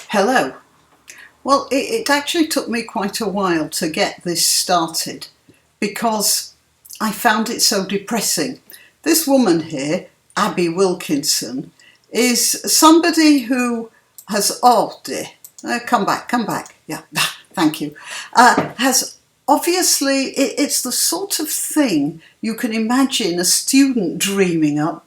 Hello. Well, it actually took me quite a while to get this started because I found it so depressing. This woman here, Abby Wilkinson, is somebody who has, oh dear, come back, yeah, thank you, has obviously, it's the sort of thing you can imagine a student dreaming up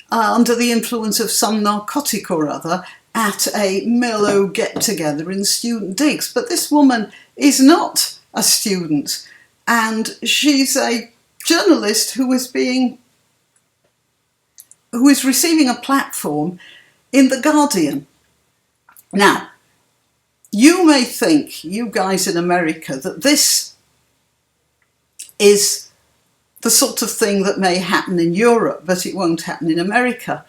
under the influence of some narcotic or other at a mellow get-together in student digs. But this woman is not a student, and she's a journalist who is receiving a platform in The Guardian. Now, you may think, you guys in America, that this is the sort of thing that may happen in Europe, but it won't happen in America.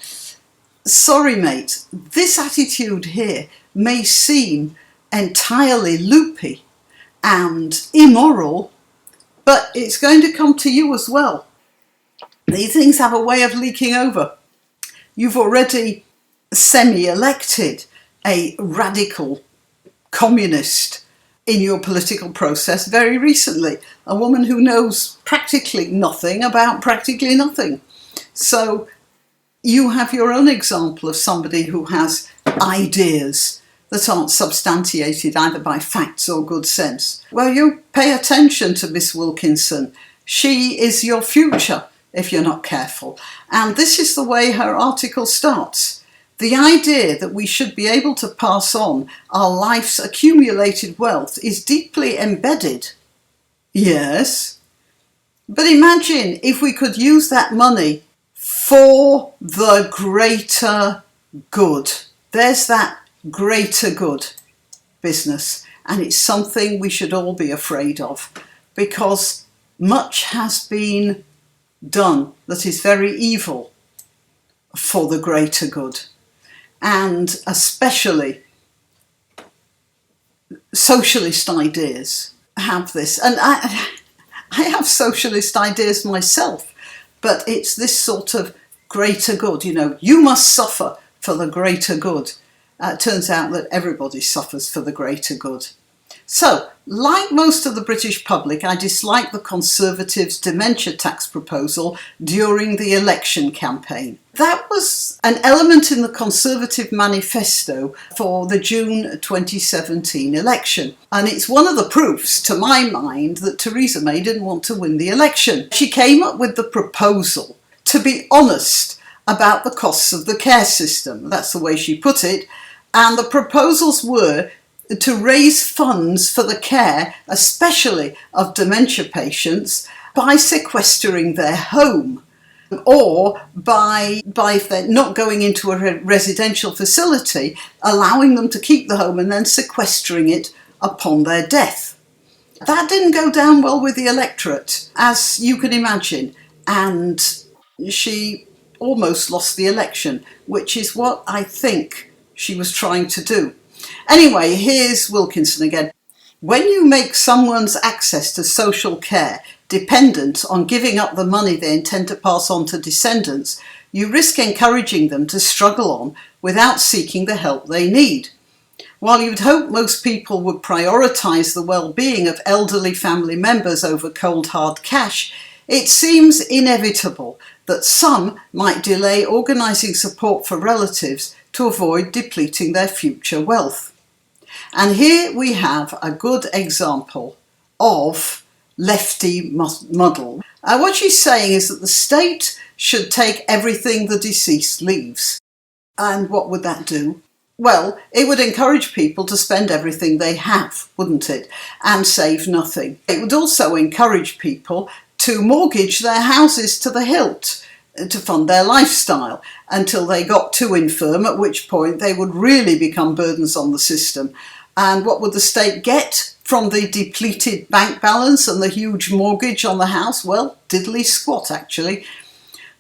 Sorry, mate, this attitude here may seem entirely loopy and immoral, but it's going to come to you as well. These things have a way of leaking over. You've already semi-elected a radical communist in your political process very recently, a woman who knows practically nothing about practically nothing. So you have your own example of somebody who has ideas that aren't substantiated either by facts or good sense. Well, you pay attention to Miss Wilkinson. She is your future if you're not careful. And this is the way her article starts. The idea that we should be able to pass on our life's accumulated wealth is deeply embedded. Yes, but imagine if we could use that money for the greater good. There's that greater good business, and it's something we should all be afraid of, because much has been done that is very evil for the greater good, and especially socialist ideas have this. And I have socialist ideas myself, but it's this sort of greater good, you must suffer for the greater good. It turns out that everybody suffers for the greater good. So, like most of the British public, I dislike the Conservatives' dementia tax proposal during the election campaign. That was an element in the Conservative manifesto for the June 2017 election. And it's one of the proofs, to my mind, that Theresa May didn't want to win the election. She came up with the proposal to be honest about the costs of the care system. That's the way she put it. And the proposals were to raise funds for the care, especially of dementia patients, by sequestering their home, or by if they're not going into a residential facility, allowing them to keep the home and then sequestering it upon their death. That didn't go down well with the electorate, as you can imagine, and she almost lost the election, which is what I think she was trying to do. Anyway, here's Wilkinson again. When you make someone's access to social care dependent on giving up the money they intend to pass on to descendants, you risk encouraging them to struggle on without seeking the help they need. While you'd hope most people would prioritise the well-being of elderly family members over cold hard cash, it seems inevitable that some might delay organising support for relatives to avoid depleting their future wealth. And here we have a good example of lefty muddle. What she's saying is that the state should take everything the deceased leaves. And what would that do? Well, it would encourage people to spend everything they have, wouldn't it? And save nothing. It would also encourage people to mortgage their houses to the hilt to fund their lifestyle until they got too infirm, at which point they would really become burdens on the system. And what would the state get from the depleted bank balance and the huge mortgage on the house? Well, diddly squat, actually.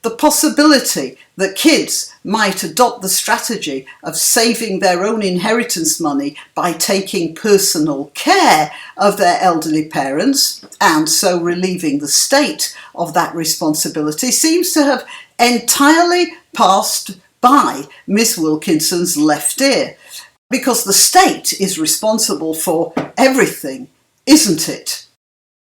The possibility that kids might adopt the strategy of saving their own inheritance money by taking personal care of their elderly parents, and so relieving the state of that responsibility, seems to have entirely passed by Miss Wilkinson's left ear. Because the state is responsible for everything, isn't it?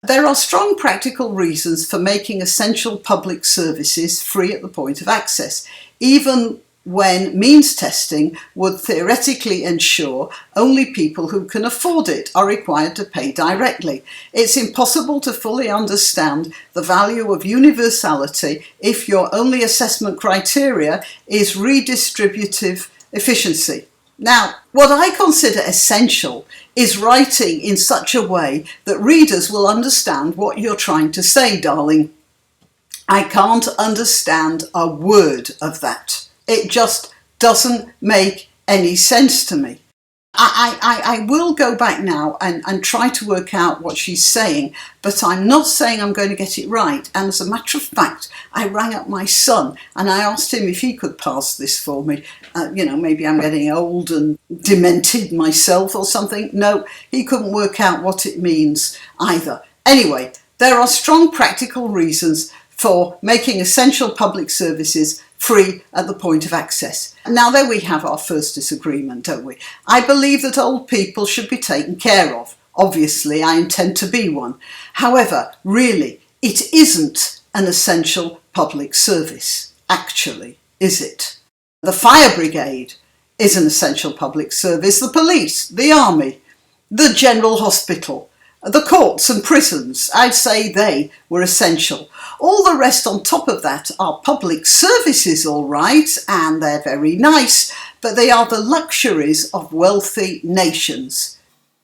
There are strong practical reasons for making essential public services free at the point of access, even when means testing would theoretically ensure only people who can afford it are required to pay directly. It's impossible to fully understand the value of universality if your only assessment criteria is redistributive efficiency. Now, what I consider essential is writing in such a way that readers will understand what you're trying to say, darling. I can't understand a word of that. It just doesn't make any sense to me. I will go back now and try to work out what she's saying, but I'm not saying I'm going to get it right. And as a matter of fact, I rang up my son and I asked him if he could pass this for me. Maybe I'm getting old and demented myself or something. No, he couldn't work out what it means either. Anyway, there are strong practical reasons for making essential public services free at the point of access. Now there we have our first disagreement, don't we? I believe that old people should be taken care of. Obviously, I intend to be one. However, really, it isn't an essential public service, actually, is it? The fire brigade is an essential public service, the police, the army, the general hospital, the courts and prisons, I'd say they were essential. All the rest on top of that are public services, all right, and they're very nice, but they are the luxuries of wealthy nations.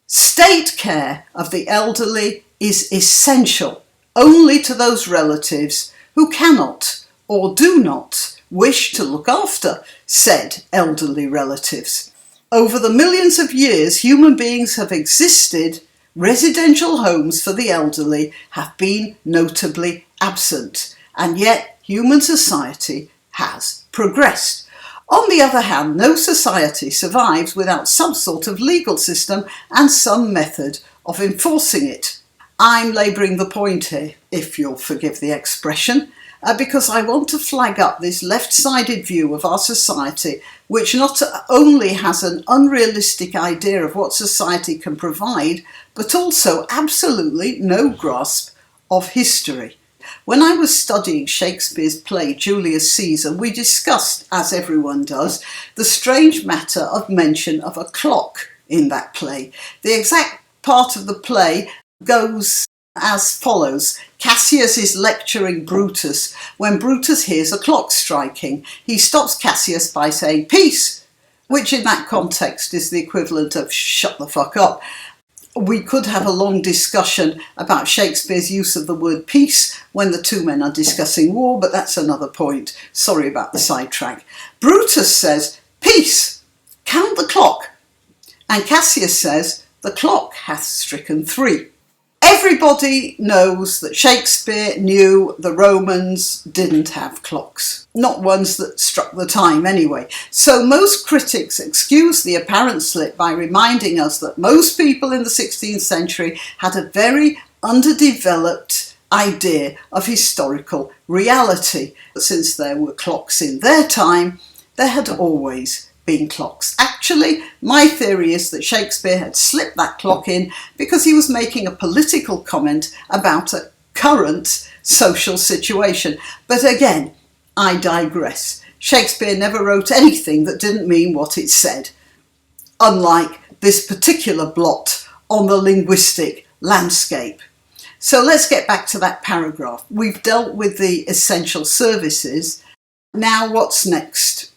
State care of the elderly is essential only to those relatives who cannot or do not wish to look after said elderly relatives. Over the millions of years human beings have existed, residential homes for the elderly have been notably absent, and yet human society has progressed. On the other hand, no society survives without some sort of legal system and some method of enforcing it. I'm labouring the point here, if you'll forgive the expression, because I want to flag up this left-sided view of our society, which not only has an unrealistic idea of what society can provide, but also absolutely no grasp of history. When I was studying Shakespeare's play Julius Caesar, we discussed, as everyone does, the strange matter of mention of a clock in that play. The exact part of the play goes as follows. Cassius is lecturing Brutus when Brutus hears a clock striking. He stops Cassius by saying, "Peace," which in that context is the equivalent of "shut the fuck up." We could have a long discussion about Shakespeare's use of the word peace when the two men are discussing war, but that's another point. Sorry about the sidetrack. Brutus says, "Peace, count the clock." And Cassius says, "The clock hath stricken 3. Everybody knows that Shakespeare knew the Romans didn't have clocks. Not ones that struck the time anyway. So most critics excuse the apparent slip by reminding us that most people in the 16th century had a very underdeveloped idea of historical reality. Since there were clocks in their time, there had always been clocks. Actually, my theory is that Shakespeare had slipped that clock in because he was making a political comment about a current social situation. But again, I digress. Shakespeare never wrote anything that didn't mean what it said, unlike this particular blot on the linguistic landscape. So let's get back to that paragraph. We've dealt with the essential services. Now what's next?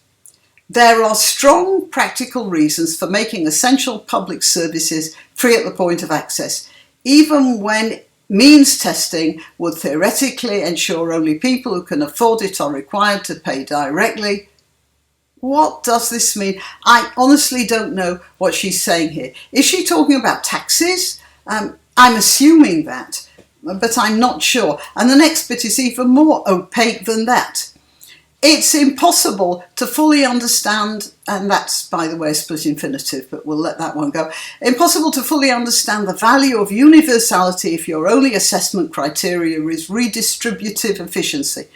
There are strong practical reasons for making essential public services free at the point of access, even when means testing would theoretically ensure only people who can afford it are required to pay directly. What does this mean? I honestly don't know what she's saying here. Is she talking about taxes? I'm assuming that, but I'm not sure. And the next bit is even more opaque than that. It's impossible to fully understand, and that's, by the way, a split infinitive, but we'll let that one go. Impossible to fully understand the value of universality if your only assessment criteria is redistributive efficiency.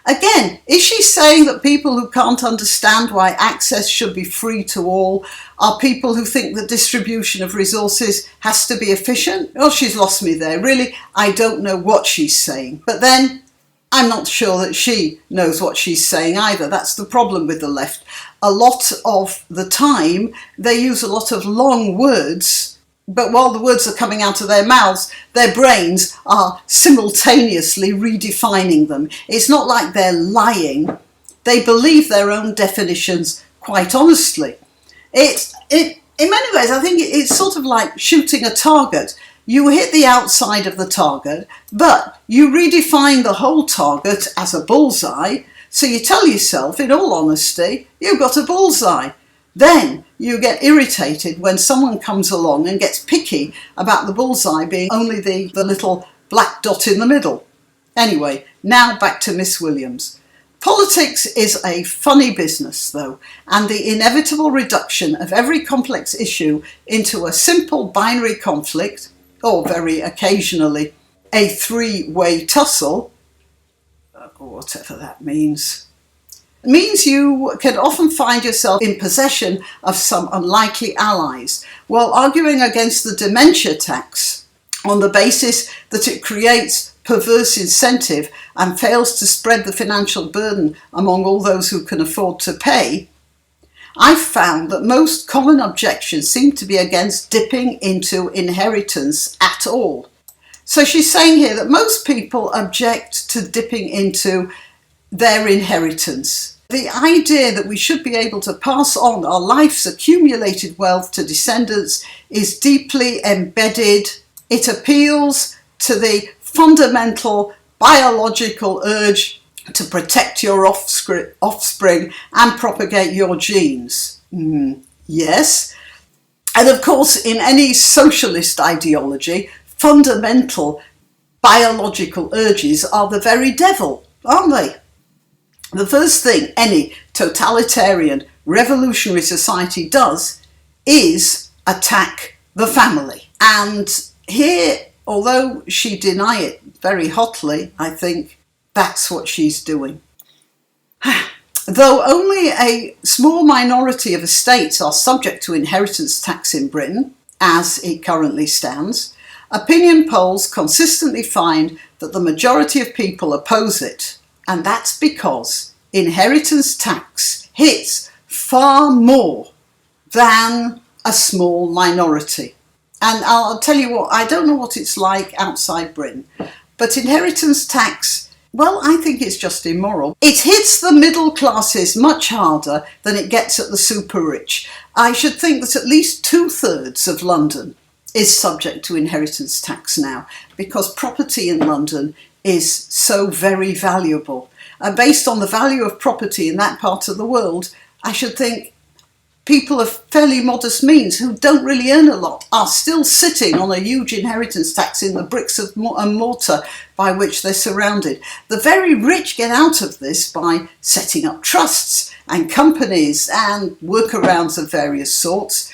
Again, is she saying that people who can't understand why access should be free to all are people who think the distribution of resources has to be efficient? Oh, she's lost me there. Really, I don't know what she's saying. But then I'm not sure that she knows what she's saying either. That's the problem with the left. A lot of the time, they use a lot of long words, but while the words are coming out of their mouths, their brains are simultaneously redefining them. It's not like they're lying. They believe their own definitions quite honestly. In many ways, I think it's sort of like shooting a target. You hit the outside of the target, but you redefine the whole target as a bullseye. So you tell yourself, in all honesty, you've got a bullseye. Then you get irritated when someone comes along and gets picky about the bullseye being only the little black dot in the middle. Anyway, now back to Miss Williams. Politics is a funny business, though, and the inevitable reduction of every complex issue into a simple binary conflict, or very occasionally a three-way tussle, or whatever that means you can often find yourself in possession of some unlikely allies while arguing against the dementia tax on the basis that it creates perverse incentive and fails to spread the financial burden among all those who can afford to pay. I've found that most common objections seem to be against dipping into inheritance at all. So she's saying here that most people object to dipping into their inheritance. The idea that we should be able to pass on our life's accumulated wealth to descendants is deeply embedded. It appeals to the fundamental biological urge to protect your offspring and propagate your genes. Yes. And of course, in any socialist ideology, fundamental biological urges are the very devil, aren't they? The first thing any totalitarian revolutionary society does is attack the family. And here, although she denies it very hotly, I think that's what she's doing. Though only a small minority of estates are subject to inheritance tax in Britain, as it currently stands, opinion polls consistently find that the majority of people oppose it. And that's because inheritance tax hits far more than a small minority. And I'll tell you what, I don't know what it's like outside Britain, but inheritance tax, well, I think it's just immoral. It hits the middle classes much harder than it gets at the super rich. I should think that at least 2/3 of London is subject to inheritance tax now, because property in London is so very valuable. And based on the value of property in that part of the world, I should think people of fairly modest means who don't really earn a lot are still sitting on a huge inheritance tax in the bricks and mortar by which they're surrounded. The very rich get out of this by setting up trusts and companies and workarounds of various sorts.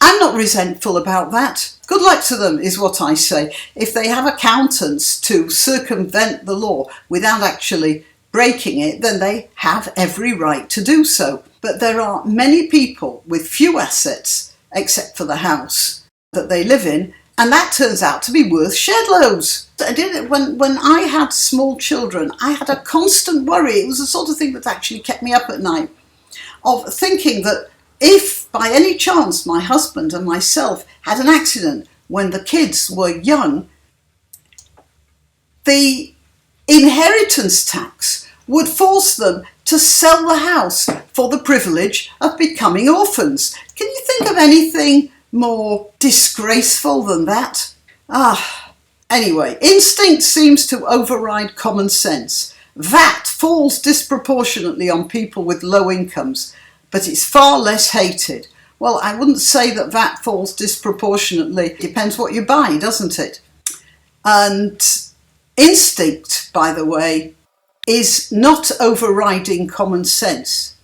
I'm not resentful about that. Good luck to them is what I say. If they have accountants to circumvent the law without actually breaking it, then they have every right to do so. But there are many people with few assets, except for the house that they live in, and that turns out to be worth shed loads. When I had small children, I had a constant worry. It was the sort of thing that actually kept me up at night, of thinking that if by any chance my husband and myself had an accident when the kids were young, the inheritance tax would force them to sell the house for the privilege of becoming orphans. Can you think of anything more disgraceful than that? Anyway, instinct seems to override common sense. VAT falls disproportionately on people with low incomes, but it's far less hated. Well, I wouldn't say that VAT falls disproportionately. It depends what you buy, doesn't it? And instinct, by the way, is not overriding common sense.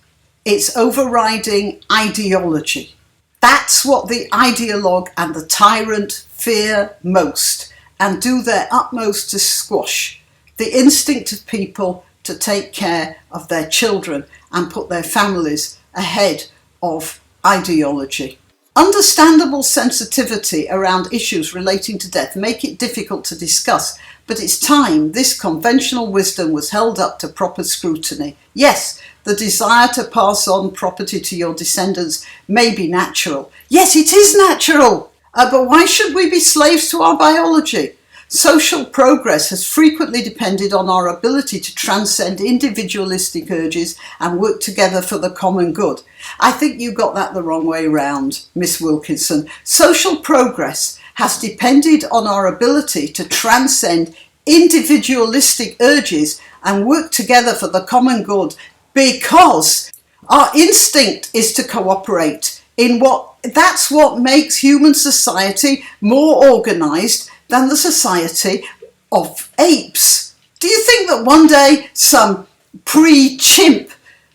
It's overriding ideology. That's what the ideologue and the tyrant fear most and do their utmost to squash: the instinct of people to take care of their children and put their families ahead of ideology. Understandable sensitivity around issues relating to death make it difficult to discuss, but it's time this conventional wisdom was held up to proper scrutiny. Yes, the desire to pass on property to your descendants may be natural. Yes, it is natural. But why should we be slaves to our biology? Social progress has frequently depended on our ability to transcend individualistic urges and work together for the common good. I think you got that the wrong way round, Miss Wilkinson. Social progress has depended on our ability to transcend individualistic urges and work together for the common good because our instinct is to cooperate that's what makes human society more organised than the society of apes. Do you think that one day some pre-chimp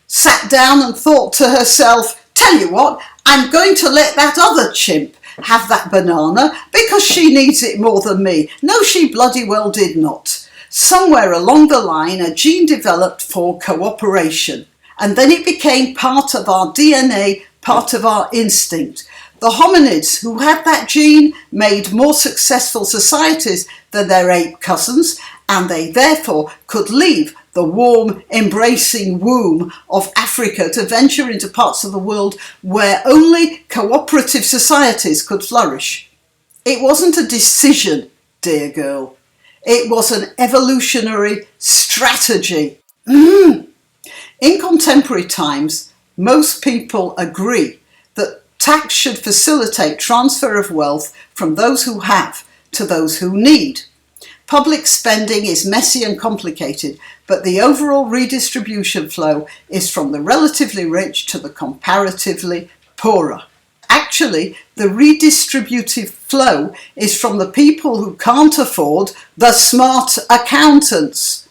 sat down and thought to herself, tell you what, I'm going to let that other chimp have that banana because she needs it more than me? No, she bloody well did not. Somewhere along the line, a gene developed for cooperation, and then it became part of our DNA, part of our instinct. The hominids who had that gene made more successful societies than their ape cousins, and they therefore could leave the warm, embracing womb of Africa to venture into parts of the world where only cooperative societies could flourish. It wasn't a decision, dear girl. It was an evolutionary strategy. In contemporary times, most people agree that tax should facilitate transfer of wealth from those who have to those who need. Public spending is messy and complicated, but the overall redistribution flow is from the relatively rich to the comparatively poorer. Actually, the redistributive flow is from the people who can't afford the smart accountants.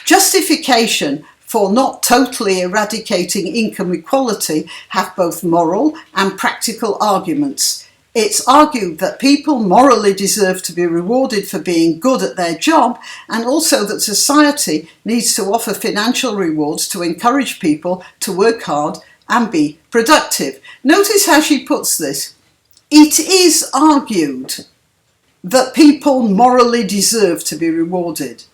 Justification for not totally eradicating income equality have both moral and practical arguments. It's argued that people morally deserve to be rewarded for being good at their job, and also that society needs to offer financial rewards to encourage people to work hard and be productive. Notice how she puts this. It is argued that people morally deserve to be rewarded.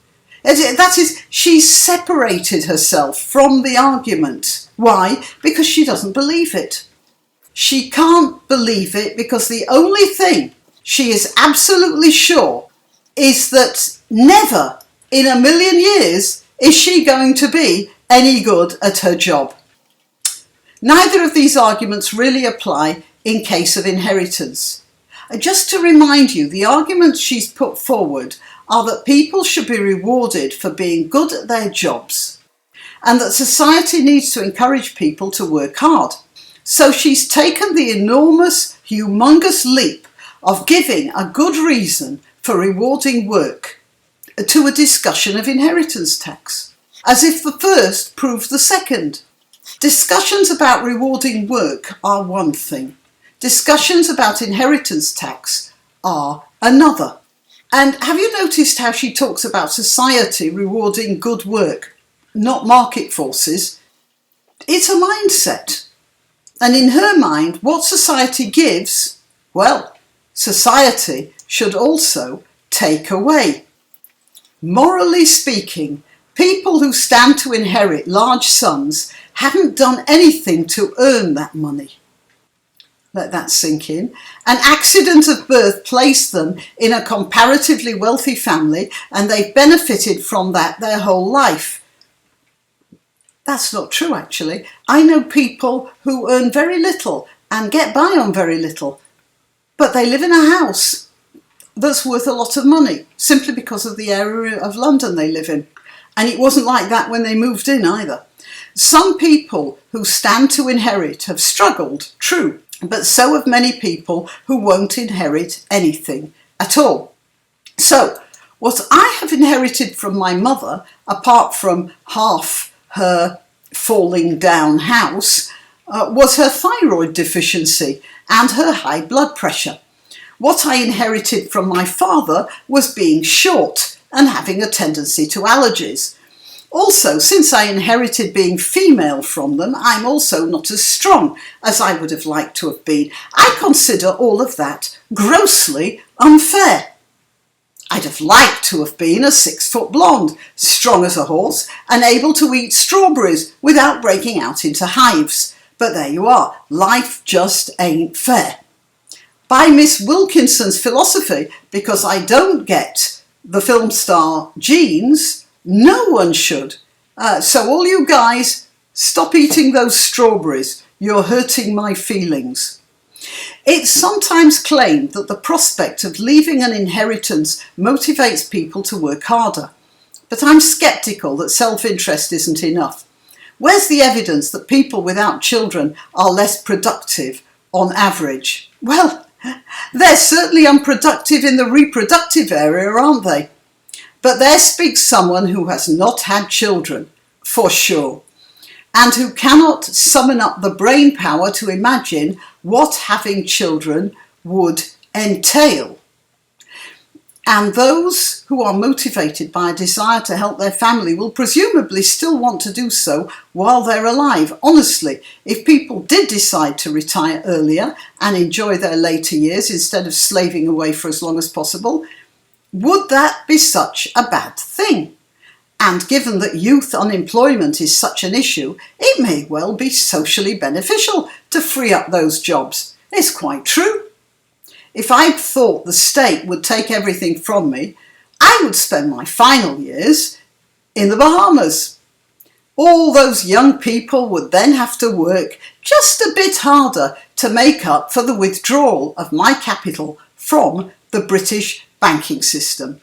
That is, she separated herself from the argument. Why? Because she doesn't believe it. She can't believe it because the only thing she is absolutely sure is that never in a million years is she going to be any good at her job. Neither of these arguments really apply in case of inheritance. Just to remind you, the arguments she's put forward are that people should be rewarded for being good at their jobs and that society needs to encourage people to work hard. So she's taken the enormous, humongous leap of giving a good reason for rewarding work to a discussion of inheritance tax, as if the first proves the second. Discussions about rewarding work are one thing. Discussions about inheritance tax are another. And have you noticed how she talks about society rewarding good work, not market forces? It's a mindset. And in her mind, what society gives, well, society should also take away. Morally speaking, people who stand to inherit large sums haven't done anything to earn that money. Let that sink in. An accident of birth placed them in a comparatively wealthy family and they've benefited from that their whole life. That's not true, actually. I know people who earn very little and get by on very little, but they live in a house that's worth a lot of money simply because of the area of London they live in. And it wasn't like that when they moved in either. Some people who stand to inherit have struggled, true, but so have many people who won't inherit anything at all. So, what I have inherited from my mother, apart from half her falling down house, was her thyroid deficiency and her high blood pressure. What I inherited from my father was being short and having a tendency to allergies. Also, since I inherited being female from them, I'm also not as strong as I would have liked to have been. I consider all of that grossly unfair. I'd have liked to have been a 6-foot blonde, strong as a horse, and able to eat strawberries without breaking out into hives. But there you are, life just ain't fair. By Miss Wilkinson's philosophy, because I don't get the film star genes, no one should. So all you guys, stop eating those strawberries. You're hurting my feelings. It's sometimes claimed that the prospect of leaving an inheritance motivates people to work harder. But I'm sceptical that self-interest isn't enough. Where's the evidence that people without children are less productive on average? Well, they're certainly unproductive in the reproductive area, aren't they? But there speaks someone who has not had children, for sure, and who cannot summon up the brain power to imagine what having children would entail. And those who are motivated by a desire to help their family will presumably still want to do so while they're alive. Honestly, if people did decide to retire earlier and enjoy their later years instead of slaving away for as long as possible, would that be such a bad thing? And given that youth unemployment is such an issue, it may well be socially beneficial to free up those jobs. It's quite true. If I thought the state would take everything from me, I would spend my final years in the Bahamas. All those young people would then have to work just a bit harder to make up for the withdrawal of my capital from the British banking system.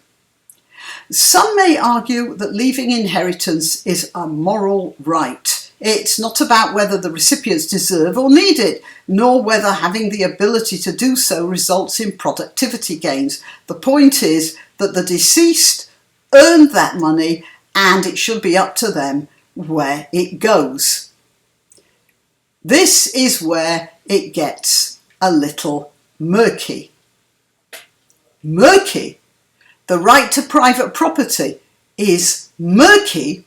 Some may argue that leaving inheritance is a moral right. It's not about whether the recipients deserve or need it, nor whether having the ability to do so results in productivity gains. The point is that the deceased earned that money and it should be up to them where it goes. This is where it gets a little murky. Murky? The right to private property is murky?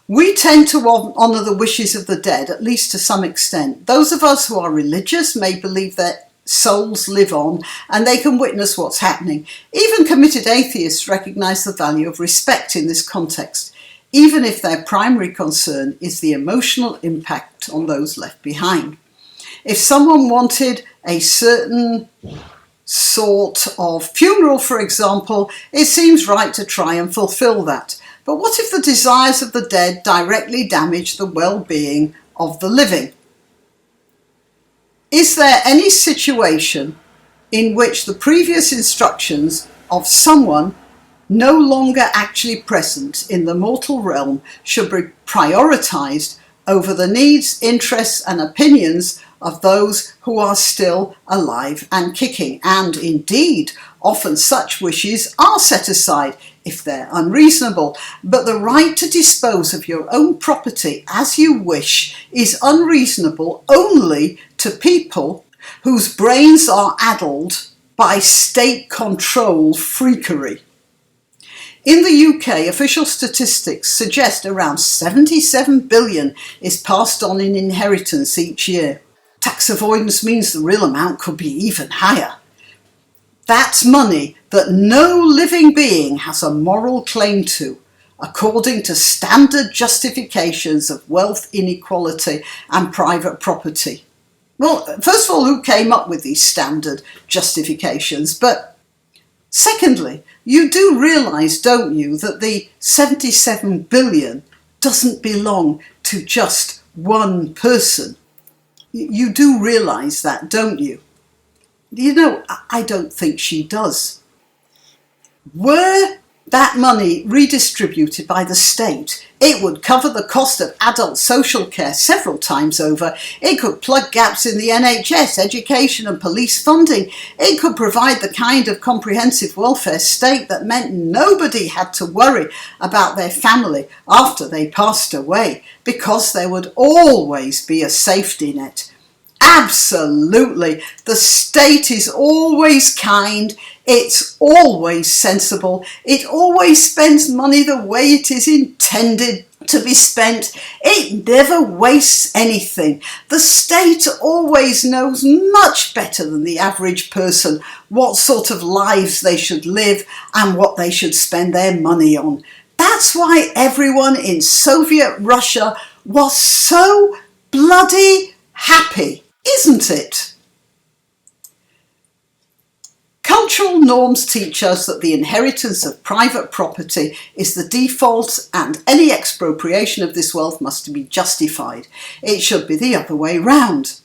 We tend to honour the wishes of the dead, at least to some extent. Those of us who are religious may believe that souls live on and they can witness what's happening. Even committed atheists recognise the value of respect in this context, even if their primary concern is the emotional impact on those left behind. If someone wanted a certain sort of funeral, for example, it seems right to try and fulfil that. But what if the desires of the dead directly damage the well-being of the living? Is there any situation in which the previous instructions of someone no longer actually present in the mortal realm should be prioritised over the needs, interests and opinions of those who are still alive and kicking? And indeed, often such wishes are set aside if they're unreasonable. But the right to dispose of your own property as you wish is unreasonable only to people whose brains are addled by state control freakery. In the UK, official statistics suggest around 77 billion is passed on in inheritance each year. Tax avoidance means the real amount could be even higher. That's money that no living being has a moral claim to, according to standard justifications of wealth inequality and private property. Well, first of all, who came up with these standard justifications? But secondly, you do realise, don't you, that the 77 billion doesn't belong to just one person. You do realise that, don't you? You know, I don't think she does. Were that money redistributed by the state, it would cover the cost of adult social care several times over. It could plug gaps in the NHS, education and police funding. It could provide the kind of comprehensive welfare state that meant nobody had to worry about their family after they passed away, because there would always be a safety net. Absolutely. The state is always kind. It's always sensible. It always spends money the way it is intended to be spent. It never wastes anything. The state always knows much better than the average person what sort of lives they should live and what they should spend their money on. That's why everyone in Soviet Russia was so bloody happy, isn't it? Cultural norms teach us that the inheritance of private property is the default and any expropriation of this wealth must be justified. It should be the other way round.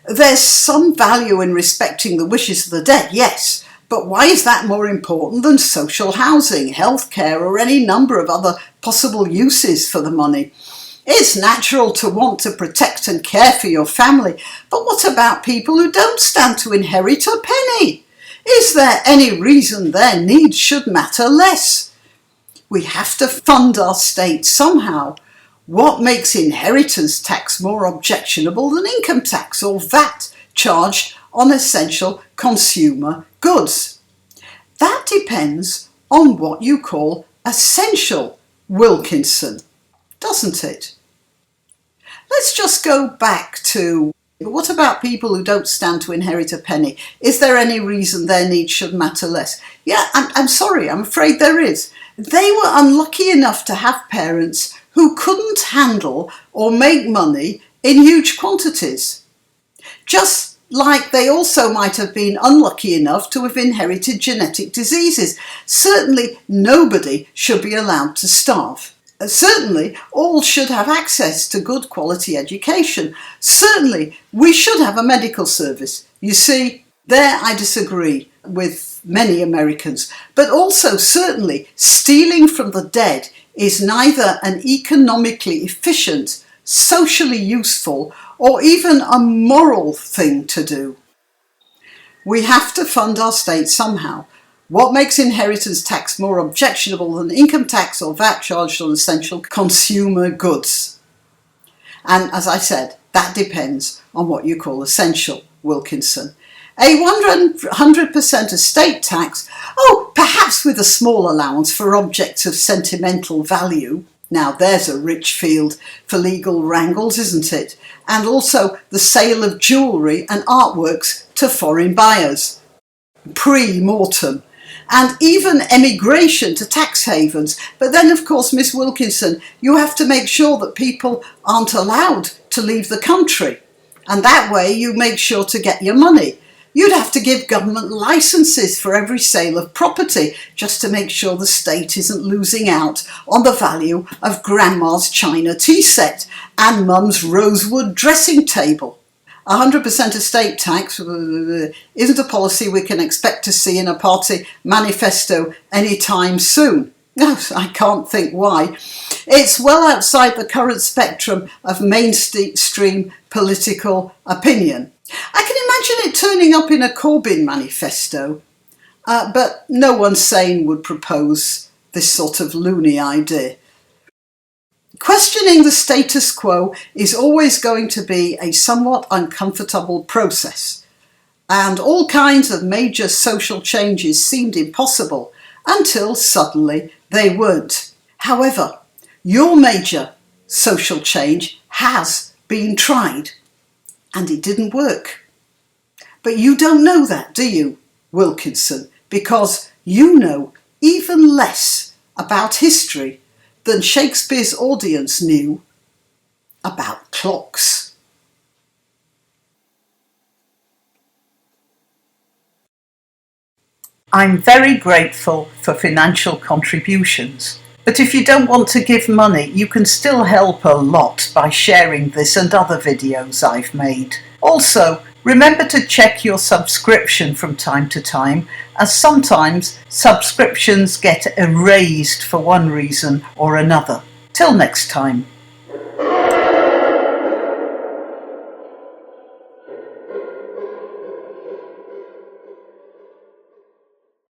There's some value in respecting the wishes of the dead, yes, but why is that more important than social housing, healthcare, or any number of other possible uses for the money? It's natural to want to protect and care for your family, but what about people who don't stand to inherit a penny? Is there any reason their needs should matter less? We have to fund our state somehow. What makes inheritance tax more objectionable than income tax or VAT charged on essential consumer goods? That depends on what you call essential, Wilkinson, doesn't it? Let's just go back to, what about people who don't stand to inherit a penny? Is there any reason their needs should matter less? Yeah, I'm sorry, I'm afraid there is. They were unlucky enough to have parents who couldn't handle or make money in huge quantities. Just like they also might have been unlucky enough to have inherited genetic diseases. Certainly nobody should be allowed to starve. Certainly all should have access to good quality education. Certainly we should have a medical service. You see, there I disagree with many Americans. But also certainly stealing from the dead is neither an economically efficient, socially useful, or even a moral thing to do. We have to fund our state somehow. What makes inheritance tax more objectionable than income tax or VAT charged on essential consumer goods? And as I said, that depends on what you call essential, Wilkinson. A 100% estate tax, perhaps with a small allowance for objects of sentimental value. Now there's a rich field for legal wrangles, isn't it? And also the sale of jewellery and artworks to foreign buyers, pre-mortem. And even emigration to tax havens. But then, of course, Miss Wilkinson, you have to make sure that people aren't allowed to leave the country. And that way you make sure to get your money. You'd have to give government licenses for every sale of property just to make sure the state isn't losing out on the value of grandma's china tea set and mum's rosewood dressing table. 100% estate tax isn't a policy we can expect to see in a party manifesto anytime soon. No, I can't think why. It's well outside the current spectrum of mainstream political opinion. I can imagine it turning up in a Corbyn manifesto, but no one sane would propose this sort of loony idea. Questioning the status quo is always going to be a somewhat uncomfortable process, and all kinds of major social changes seemed impossible until suddenly they weren't. However, your major social change has been tried, and it didn't work. But you don't know that, do you, Wilkinson? Because you know even less about history than Shakespeare's audience knew about clocks. I'm very grateful for financial contributions, but if you don't want to give money, you can still help a lot by sharing this and other videos I've made. Also, remember to check your subscription from time to time, as sometimes subscriptions get erased for one reason or another. Till next time.